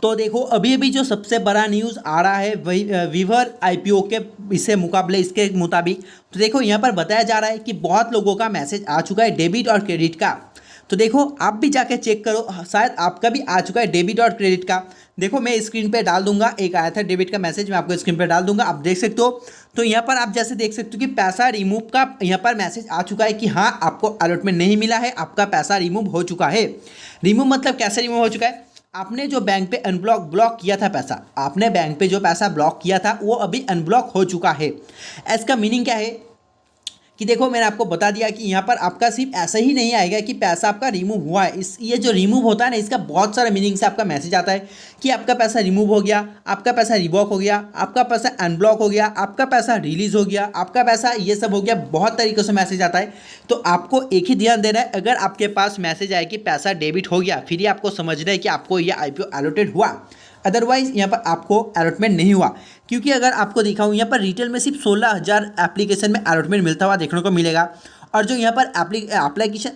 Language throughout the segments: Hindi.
तो देखो अभी अभी जो सबसे बड़ा न्यूज़ आ रहा है वही वीवर आईपीओ के इसे मुकाबले इसके मुताबिक। तो देखो यहाँ पर बताया जा रहा है कि बहुत लोगों का मैसेज आ चुका है डेबिट और क्रेडिट का। तो देखो आप भी जाके चेक करो, शायद आपका भी आ चुका है डेबिट और क्रेडिट का। देखो मैं स्क्रीन पे डाल दूंगा, एक आया था डेबिट का मैसेज, मैं आपको स्क्रीन पे डाल दूंगा, आप देख सकते हो। तो यहाँ पर आप जैसे देख सकते हो कि पैसा रिमूव का यहाँ पर मैसेज आ चुका है कि हाँ आपको अलॉटमेंट नहीं मिला है, आपका पैसा रिमूव हो चुका है। रिमूव मतलब कैसे रिमूव हो चुका है? आपने जो बैंक पे ब्लॉक किया था पैसा, आपने बैंक पे जो पैसा ब्लॉक किया था वो अभी अनब्लॉक हो चुका है। इसका मीनिंग क्या है कि देखो मैंने आपको बता दिया कि यहाँ पर आपका सिर्फ ऐसा ही नहीं आएगा कि पैसा आपका रिमूव हुआ है। इस ये जो रिमूव होता है ना, इसका बहुत सारे मीनिंग से आपका मैसेज आता है कि आपका पैसा रिमूव हो गया, आपका पैसा रिवॉक हो गया, आपका पैसा अनब्लॉक हो गया, आपका पैसा रिलीज हो गया, आपका पैसा ये सब हो गया। बहुत तरीक़ों से मैसेज आता है। तो आपको एक ही ध्यान देना है, अगर आपके पास मैसेज आए कि पैसा डेबिट हो गया, फिर ही आपको समझना है कि आपको ये आईपीओ अलॉटेड हुआ। अदरवाइज यहाँ पर आपको अलॉटमेंट नहीं हुआ। क्योंकि अगर आपको दिखाऊँ यहाँ पर रिटेल में सिर्फ 16,000 एप्लीकेशन में अलॉटमेंट मिलता हुआ देखने को मिलेगा। और जो यहाँ पर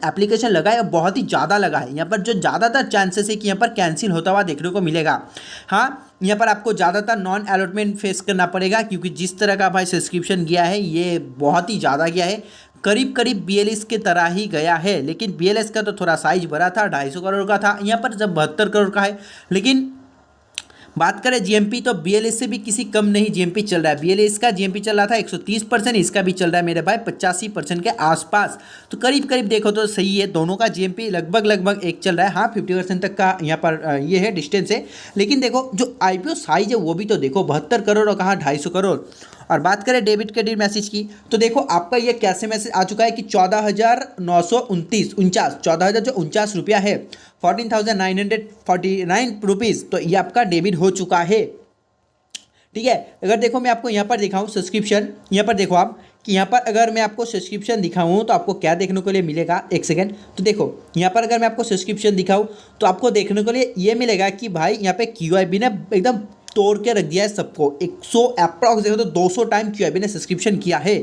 एप्लीकेशन लगा है बहुत ही ज़्यादा लगा है। यहाँ पर जो ज़्यादातर चांसेस है कि यहाँ पर कैंसिल होता हुआ देखने को मिलेगा। हाँ, यहाँ पर आपको ज़्यादातर नॉन अलॉटमेंट फेस करना पड़ेगा, क्योंकि जिस तरह का भाई सब्सक्रिप्शन गया है ये बहुत ही ज़्यादा गया है। करीब करीब BLS के तरह ही गया है, लेकिन BLS का तो थोड़ा साइज बड़ा था, 250 करोड़ का था। यहाँ पर जब 72 करोड़ का है। लेकिन बात करें GMP तो BLS से भी किसी कम नहीं GMP चल रहा है। BLS का GMP चल रहा था 130%, इसका भी चल रहा है मेरे भाई 85% के आसपास। तो करीब करीब देखो तो सही है, दोनों का GMP लगभग एक चल रहा है। हाँ 50% तक का यहाँ पर ये है डिस्टेंस है। लेकिन देखो जो IPO साइज है वो भी तो देखो 72 करोड़ और कहाँ 250 करोड़। और बात करें डेबिट क्रेडिट मैसेज की, तो देखो आपका ये कैसे मैसेज आ चुका है कि 14,949 रुपया है, 14,949 रुपीज़। तो ये आपका डेबिट हो चुका है। ठीक है, अगर देखो मैं आपको यहाँ पर दिखाऊँ सब्सक्रिप्शन, यहाँ पर देखो आप कि यहाँ पर अगर मैं आपको सब्सक्रिप्शन दिखाऊँ तो आपको क्या देखने को लिए मिलेगा, एक सेकेंड। तो देखो यहाँ पर अगर मैं आपको सब्सक्रिप्शन दिखाऊँ तो आपको देखने को लिए ये मिलेगा कि भाई यहाँ पे QIB ने एकदम तोड़ के रख दिया है सबको। 100 अप्रॉक्स देखो तो 200 टाइम QIB ने सब्सक्रिप्शन किया है।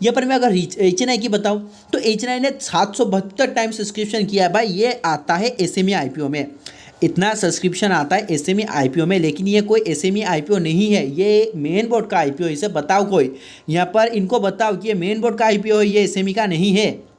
यहाँ पर मैं अगर HNI की बताऊँ तो HNI ने 772 टाइम सब्सक्रिप्शन किया है। भाई ये आता है SME IPO में, इतना सब्सक्रिप्शन आता है SME IPO में। लेकिन ये कोई SME IPO नहीं है, ये मेन बोर्ड का IPO। इसे बताओ कोई यहाँ पर, इनको बताओ कि ये मेन बोर्ड का IPO है, ये SME का नहीं है।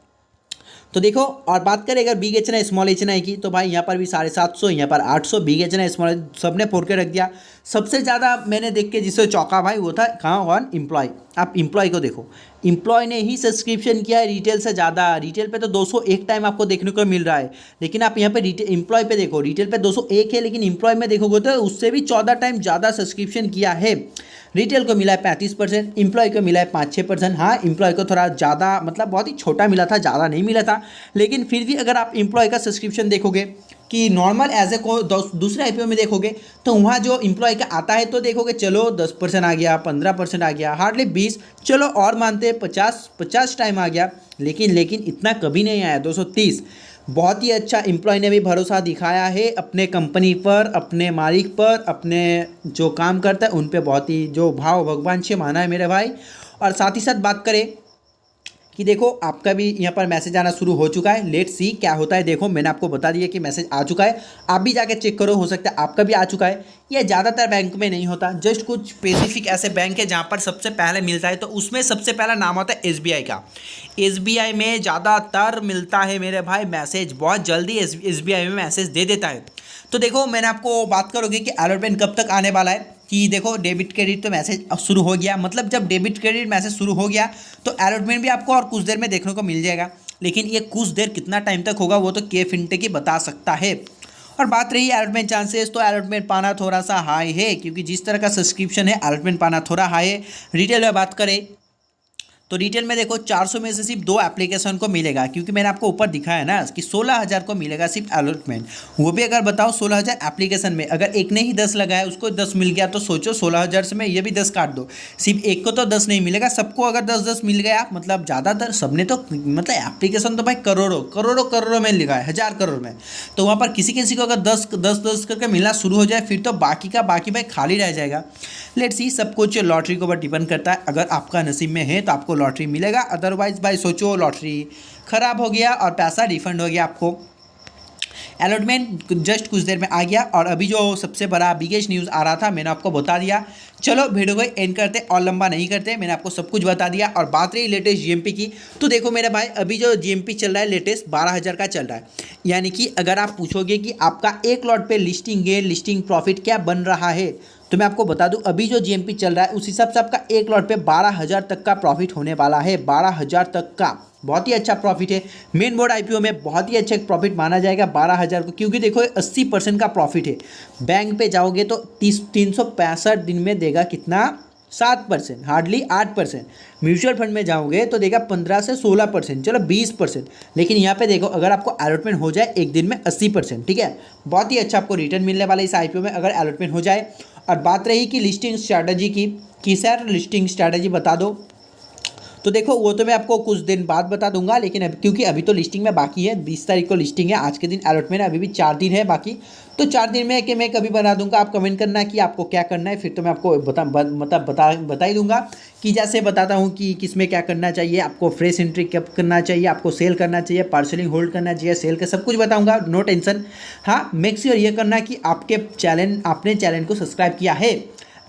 तो देखो और बात करें अगर बिग HNI स्मॉल HNI की, तो भाई यहाँ पर भी 750, यहाँ पर 800, बिग HNI स्मॉल सब ने फोड़ के रख दिया। सबसे ज़्यादा मैंने देख के जिससे चौंका भाई वो था कौन, एम्प्लॉय। आप एम्प्लॉय को देखो, एम्प्लॉय ने ही सब्सक्रिप्शन किया है रिटेल से ज़्यादा। रिटेल पे तो 201 टाइम आपको देखने को मिल रहा है, लेकिन आप यहाँ पे एम्प्लॉय पे देखो, रिटेल पे 201 है, लेकिन एम्प्लॉय में देखोगे तो उससे भी 14 टाइम ज़्यादा सब्सक्रिप्शन किया है। रिटेल को मिला है 35%, एम्प्लॉय को मिला है 5-6%। हाँ एम्प्लॉय को थोड़ा ज़्यादा मतलब बहुत ही छोटा मिला था, ज़्यादा नहीं मिला था। लेकिन फिर भी अगर आप एम्प्लॉय का सब्सक्रिप्शन देखोगे कि नॉर्मल एज ए को दूसरे IPO में देखोगे तो वहाँ जो एम्प्लॉय का आता है तो देखोगे चलो 10% आ गया, 15% आ गया, हार्डली 20, चलो और मानते 50 टाइम आ गया। लेकिन इतना कभी नहीं आया 230। बहुत ही अच्छा एम्प्लॉय ने भी भरोसा दिखाया है अपने कंपनी पर, अपने मालिक पर, अपने जो काम करता है उन पे बहुत ही जो भाव भगवान से माना है मेरे भाई। और साथ ही साथ बात करें कि देखो आपका भी यहाँ पर मैसेज आना शुरू हो चुका है। लेट्स सी क्या होता है। देखो मैंने आपको बता दिया कि मैसेज आ चुका है, आप भी जाके चेक करो, हो सकता है आपका भी आ चुका है। ये ज़्यादातर बैंक में नहीं होता, जस्ट कुछ स्पेसिफिक ऐसे बैंक है जहाँ पर सबसे पहले मिलता है। तो उसमें सबसे पहला नाम होता है SBI का। SBI में ज़्यादातर मिलता है मेरे भाई मैसेज, बहुत जल्दी SBI में मैसेज दे देता है। तो देखो मैंने आपको बात करोगे कि अलॉटमेंट कब तक आने वाला है, कि देखो डेबिट क्रेडिट तो मैसेज शुरू हो गया, मतलब जब डेबिट क्रेडिट मैसेज शुरू हो गया तो अलॉटमेंट भी आपको और कुछ देर में देखने को मिल जाएगा। लेकिन ये कुछ देर कितना टाइम तक होगा वो तो K-Fintech ही बता सकता है। और बात रही अलॉटमेंट चांसेस, तो अलॉटमेंट पाना थोड़ा सा हाई है, क्योंकि जिस तरह का सब्सक्रिप्शन है अलॉटमेंट पाना थोड़ा हाई है। रिटेल में बात करें तो रिटेल में देखो 400 में से सिर्फ 2 एप्लीकेशन को मिलेगा, क्योंकि मैंने आपको ऊपर दिखाया ना कि 16,000 को मिलेगा सिर्फ अलॉटमेंट। वो भी अगर बताओ 16,000 एप्लीकेशन में अगर एक ने ही 10 लगाया उसको 10 मिल गया, तो सोचो 16,000 से मैं ये भी 10 काट दो, सिर्फ एक को तो 10 नहीं मिलेगा, सबको अगर 10-10 मिल गया, मतलब ज़्यादातर सबने तो मतलब एप्लीकेशन तो भाई करोड़ों में लिखा है, 1000 करोड़ में। तो वहाँ पर किसी किसी को अगर 10 करके मिलना शुरू हो जाए फिर तो बाकी का बाकी भाई खाली रह जाएगा। लेट्स सी, सब कुछ लॉटरी के ऊपर डिपेंड करता है। अगर आपका नसीब में है तो आपको लॉटरी मिलेगा, अदरवाइज भाई सोचो लॉटरी ख़राब हो गया और पैसा रिफंड हो गया आपको। अलॉटमेंट जस्ट कुछ देर में आ गया और अभी जो सबसे बड़ा बिगेस्ट न्यूज़ आ रहा था मैंने आपको बता दिया। चलो वीडियो को एंड करते और लंबा नहीं करते, मैंने आपको सब कुछ बता दिया। और बात रही लेटेस्ट जीएमपी की, तो देखो मेरे भाई अभी जो जीएमपी चल रहा है लेटेस्ट 12,000 का चल रहा है। यानी कि अगर आप पूछोगे कि आपका एक लॉट पे लिस्टिंग गेन लिस्टिंग प्रॉफिट क्या बन रहा है, तो मैं आपको बता दूं अभी जो जीएमपी चल रहा है उस हिसाब से आपका एक लॉट पे 12,000 तक का प्रॉफिट होने वाला है। 12,000 तक का बहुत ही अच्छा प्रॉफिट है। मेन बोर्ड आईपीओ में बहुत ही अच्छा प्रॉफिट माना जाएगा 12,000 को, क्योंकि देखो 80% का प्रॉफिट है। बैंक पे जाओगे तो 365 दिन में देगा कितना, 7%, हार्डली 8%। म्यूचुअल फंड में जाओगे तो देगा 15 से 16%, चलो 20%। लेकिन यहाँ पे देखो अगर आपको अलॉटमेंट हो जाए एक दिन में 80%, ठीक है, बहुत ही अच्छा आपको रिटर्न मिलने वाला है इस आईपीओ में अगर अलॉटमेंट हो जाए। और बात रही कि लिस्टिंग स्ट्रैटेजी की, कि सर लिस्टिंग स्ट्रैटेजी बता दो, तो देखो वो तो मैं आपको कुछ दिन बाद बता दूंगा, लेकिन अभी क्योंकि अभी तो लिस्टिंग में बाकी है, 20 तारीख को लिस्टिंग है, आज के दिन अलॉटमेंट है, अभी भी 4 दिन है बाकी। तो 4 दिन में कि मैं कभी बना दूंगा, आप कमेंट करना कि आपको क्या करना है, फिर तो मैं आपको बता ही दूंगा। कि जैसे बताता हूँ कि किसमें क्या करना चाहिए, आपको फ्रेश एंट्री कब करना चाहिए, आपको सेल करना चाहिए, पार्सलिंग होल्ड करना चाहिए, सेल का सब कुछ बताऊँगा, नो टेंशन। हाँ, मेक श्योर ये करना कि आपने चैनल को सब्सक्राइब किया है।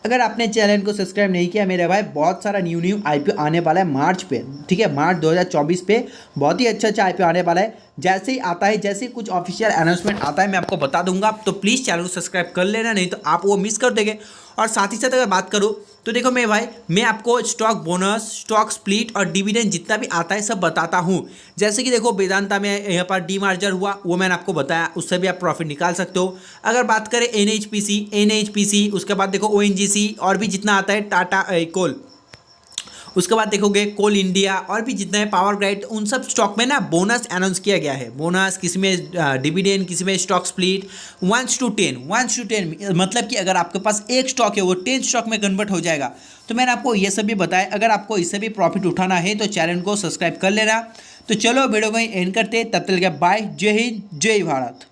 अगर आपने चैनल को सब्सक्राइब नहीं किया मेरे भाई, बहुत सारा न्यू आईपीओ आने वाला है मार्च पे, ठीक है, मार्च 2024 पे बहुत ही अच्छा आईपीओ आने वाला है। जैसे ही आता है, जैसे कुछ ऑफिशियल अनाउंसमेंट आता है मैं आपको बता दूंगा, तो प्लीज़ चैनल को सब्सक्राइब कर लेना, नहीं तो आप वो मिस कर देंगे। और साथ ही साथ अगर बात करूँ तो देखो मेरे भाई, मैं आपको स्टॉक बोनस, स्टॉक स्प्लिट और डिविडेंड जितना भी आता है सब बताता हूँ। जैसे कि देखो वेदांता में यहाँ पर डीमर्जर हुआ, वो मैंने आपको बताया, उससे भी आप प्रॉफिट निकाल सकते हो। अगर बात करें एनएचपीसी, उसके बाद देखो ओएनजीसी और भी जितना आता है, टाटा कोल, उसके बाद देखोगे कोल इंडिया और भी जितना है पावर ग्राइड, उन सब स्टॉक में ना बोनस अनाउंस किया गया है। बोनस किसी में डिविडेंड, किसी में स्टॉक स्प्लिट 1:10 मतलब कि अगर आपके पास एक स्टॉक है वो 10 स्टॉक में कन्वर्ट हो जाएगा। तो मैंने आपको ये सब भी बताया, अगर आपको इससे भी प्रॉफिट उठाना है तो चैनल को सब्सक्राइब कर लेना। तो चलो वीडियो को एंड करते, तब तक बाय, जय हिंद, जय भारत।